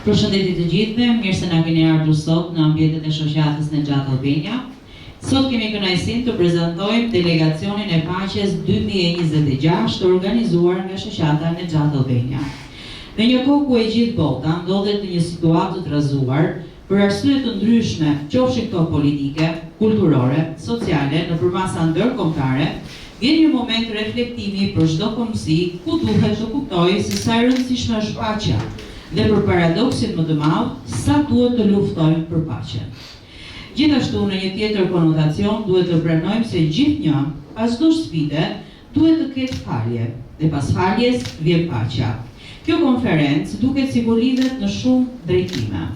Përshëndetje të gjithëve, mirë se na keni ardhur sot në ambientet e shoqatës Nexhat Albania. Sot kemi kënaqësinë të prezantojmë delegacionin e paqes 2026 të organizuar nga shoqata Nexhat Albania. Në një kohë ku e gjithë bota ndodhet në një situatë të trazuar për arsye të ndryshme, qofshin këto politike, kulturore, sociale, nëpër masa ndërkombëtare, vjen një moment reflektimi për çdo kombësi ku duhet të kuptojë se sa e rëndësishme është paqja dhe për paradoksin më të madh, sa duhet të luftojmë për paqen. Gjithashtu, në një tjetër konotacion, duhet të pranojmë se gjithnjë, pas çdo sfide, duhet të ketë falje, dhe pas faljes vjen paqja. Kjo konferencë duket si po lidhet në shumë drejtime.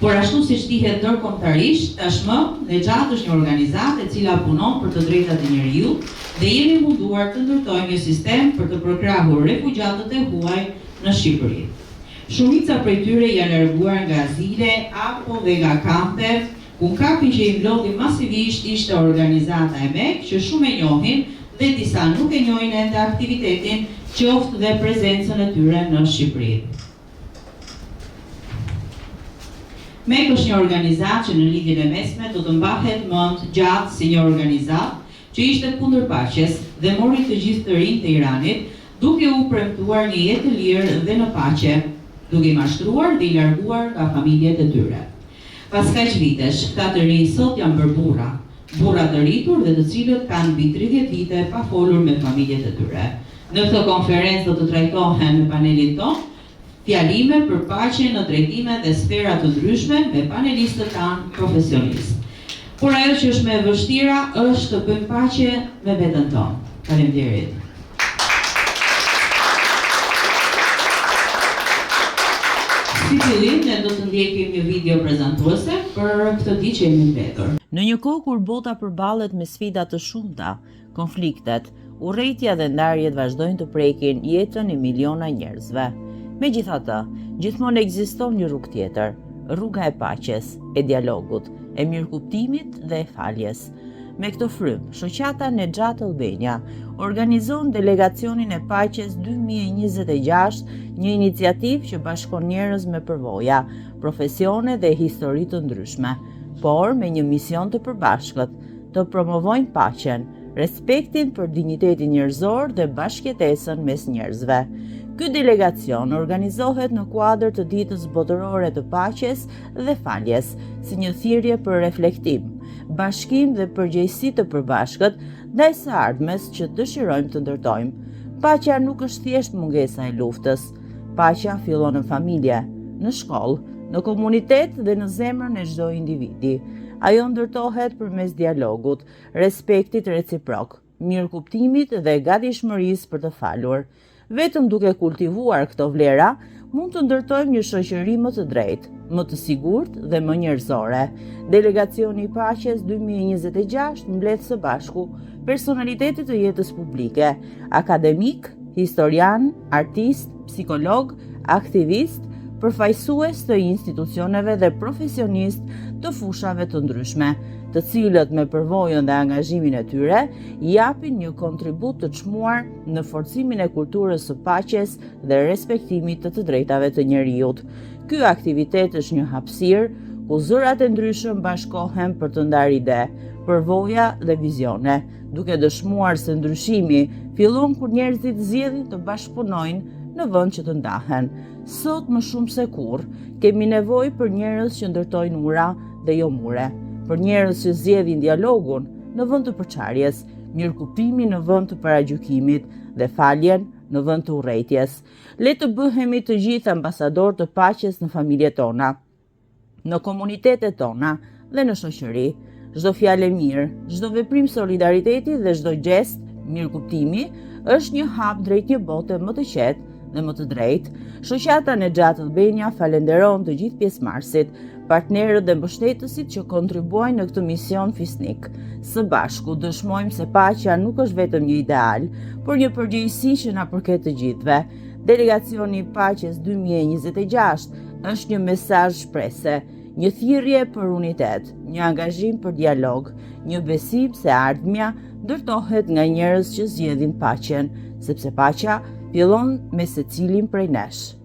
Por ashtu siç dihet ndërkombëtarisht, tashmë Nexhat është një organizatë e cila punon për të drejtat e njeriut dhe jemi munduar të ndërtojmë një sistem për të përkrahur refugjatët e huaj në Shqipëri. Shumica prej tyre janë larguar nga azile apo dhe nga kampe, ku kapi që i mblodhi masivisht ishte organizata e MEK, që shumë e njohin dhe disa nuk e njohin ende aktivitetin, qoftë dhe prezencën e tyre në Shqipëri. MEK është një organizatë që në lidhjen e mesme do të mbahet mend gjatë si një organizatë që ishte kundër paqes dhe mori të gjithë të rinj të Iranit, duke u premtuar një jetë të lirë dhe në paqe, duke i mashtruar dhe i larguar nga familjet e tyre. Pas kaq vitesh, këta të rinj sot janë bërë burra të rritur dhe të cilët kanë mbi 30 vite pa folur me familjet e tyre. Në këtë konferencë do të trajtohen në panelin tonë fjalime për paqe në drejtime dhe sfera të ndryshme me panelistët tanë profesionistë. Por ajo që është më e vështira është të bëjmë paqe me veten tonë. Faleminderit. Si fillim, ne do të ndjekim një video prezantuese për këtë ditë që jemi mbetur. Në një kohë kur bota përballet me sfida të shumta, konfliktet, urrëtia dhe ndarjet vazhdojnë të prekin jetën e miliona njerëzve. Megjithatë, gjithmonë ekziston një rrugë tjetër, rruga e paqes, e dialogut, e mirëkuptimit dhe e faljes. Me këtë frym, shoqata Nexhat Albania organizon delegacionin e paqes 2026, një iniciativë që bashkon njerëz me përvoja, profesione dhe histori të ndryshme, por me një mision të përbashkët, të promovojnë paqen, respektin për dinjitetin njerëzor dhe bashkëjetesën mes njerëzve. Ky delegacion organizohet në kuadër të ditës botërore të paqes dhe faljes, si një thirrje për reflektim, bashkim dhe përgjegjësi të përbashkët ndaj së ardhmes që dëshirojmë të ndërtojmë. Paqja nuk është thjesht mungesa e luftës. Paqja fillon në familje, në shkollë, në komunitet dhe në zemrën e çdo individi. Ajo ndërtohet përmes dialogut, respektit reciprok, mirëkuptimit dhe gatishmërisë për të falur. Vetëm duke kultivuar këto vlera, mund të ndërtojmë një shoqëri më të drejtë, më të sigurt dhe më njerëzore. Delegacioni i paqes 2026 mbledh së bashku personalitetet të jetës publike, akademik, historian, artist, psikolog, aktivist, përfaqësues të institucioneve dhe profesionist të fushave të ndryshme, të cilët me përvojën dhe angazhimin e tyre japin një kontribut të çmuar në forcimin e kulturës së paqes dhe respektimit të drejtave të njerëzit. Ky aktivitet është një hapësirë ku zërat e ndryshëm bashkohen për të ndarë ide, përvoja dhe vizione, duke dëshmuar se ndryshimi fillon kur njerëzit zgjedhin të bashkëpunojnë në vend që të ndahen. Sot më shumë se kurrë kemi nevojë për njerëz që ndërtojnë ura dhe jo mure, për njerëz që zgjedhin dialogun në vend të përçarjes, mirëkuptimin në vend të paragjykimit dhe faljen në vend të urrëties. Le të bëhemi të gjithë ambasador të paqes në familjet tona, në komunitetet tona dhe në shoqëri. Çdo fjalë e mirë, çdo veprim solidariteti dhe çdo gest mirëkuptimi është një hap drejt një bote më të qetë dhe më të drejtë. Shoqata Nexhat Albania falenderon të gjithë pjesëmarrësit, partnerët dhe mbështetësit që kontribuojnë në këtë mision fisnik. Së bashku dëshmojmë se paqja nuk është vetëm një ideal, por një përgjegjësi që na përket të gjithëve. Delegacioni i paqes 2026 është një mesazh shprese, një thirrje për unitet, një angazhim për dialog, një besim se ardhmja ndërtohet nga njerëz që zgjedhin paqen, sepse paqja fillon me secilin prej nesh.